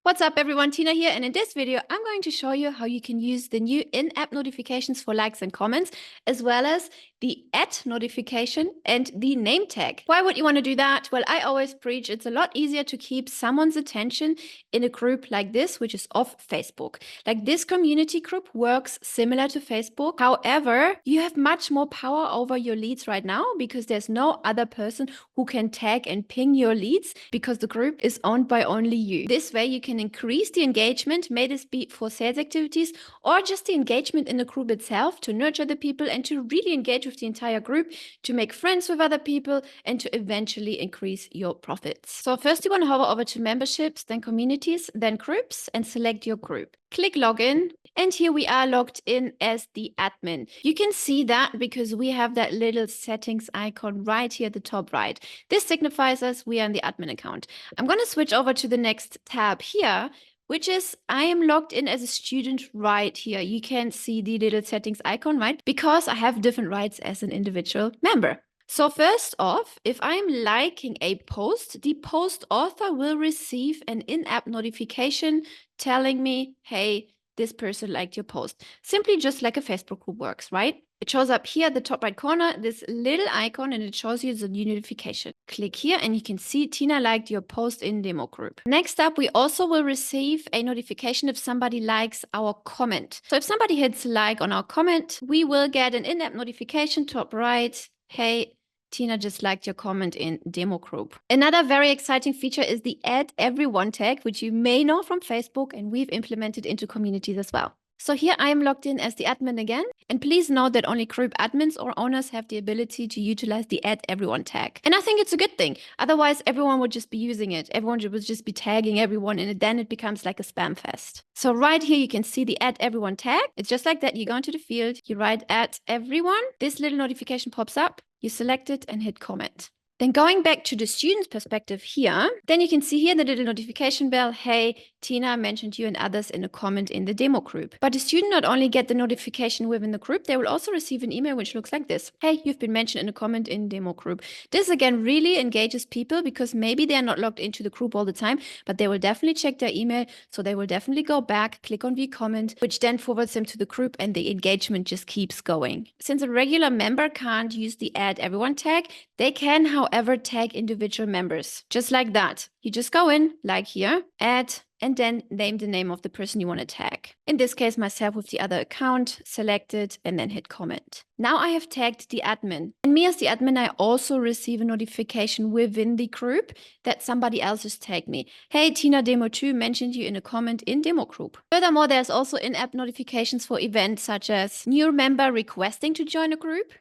What's up everyone, Tina here, and in this video I'm going to show you how you can use the new in-app notifications for likes and comments, as well as the @notification and the name tag. Why would you want to do that? Well, I always preach it's a lot easier to keep someone's attention in a group like this, which is off Facebook. Like this community group works similar to Facebook. However, you have much more power over your leads right now because there's no other person who can tag and ping your leads because the group is owned by only you. This way you can increase the engagement, may this be for sales activities or just the engagement in the group itself, to nurture the people and to really engage with the entire group, to make friends with other people, and to eventually increase your profits. So first you want to hover over to memberships, then communities, then groups, and select your group. Click login, and here we are logged in as the admin. You can see that because we have that little settings icon right here at the top right. This signifies us we are in the admin account. I'm going to switch over to the next tab here, which is I am logged in as a student right here. You can see the little settings icon, right? Because I have different rights as an individual member. So first off, if I'm liking a post, the post author will receive an in-app notification telling me, hey, this person liked your post. Simply just like a Facebook group works, right? It shows up here at the top right corner, this little icon, and it shows you the new notification. Click here and you can see Tina liked your post in demo group. Next up, we also will receive a notification if somebody likes our comment. So if somebody hits like on our comment, we will get an in-app notification top right. Hey, Tina just liked your comment in demo group. Another very exciting feature is the @everyone tag, which you may know from Facebook, and we've implemented into communities as well. So here I am logged in as the admin again, and please note that only group admins or owners have the ability to utilize the @everyone tag. And I think it's a good thing. Otherwise, everyone would just be using it. Everyone would just be tagging everyone, and then it becomes like a spam fest. So right here, you can see the @everyone tag. It's just like that. You go into the field, you write @everyone. This little notification pops up. You select it and hit comment. Then going back to the student's perspective here, then you can see here the little notification bell, hey, Tina mentioned you and others in a comment in the demo group. But the student not only get the notification within the group, they will also receive an email which looks like this. Hey, you've been mentioned in a comment in demo group. This again really engages people because maybe they're not logged into the group all the time, but they will definitely check their email. So they will definitely go back, click on view comment, which then forwards them to the group, and the engagement just keeps going. Since a regular member can't use the @everyone tag, they can, however, tag individual members. Just like that. You just go in, like here, add, and then name the name of the person you want to tag. In this case, myself with the other account, select it, and then hit comment. Now I have tagged the admin. And me as the admin, I also receive a notification within the group that somebody else has tagged me. Hey, Tina Demo 2 mentioned you in a comment in demo group. Furthermore, there's also in-app notifications for events such as new member requesting to join a group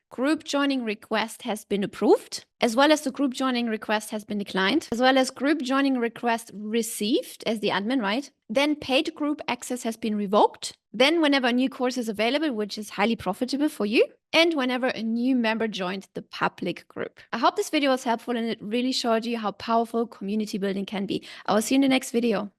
joining request has been approved, as well as the group joining request has been declined, as well as group joining request received as the admin, right? Then paid group access has been revoked. Then whenever a new course is available, which is highly profitable for you, and whenever a new member joined the public group. I hope this video was helpful and it really showed you how powerful community building can be. I will see you in the next video.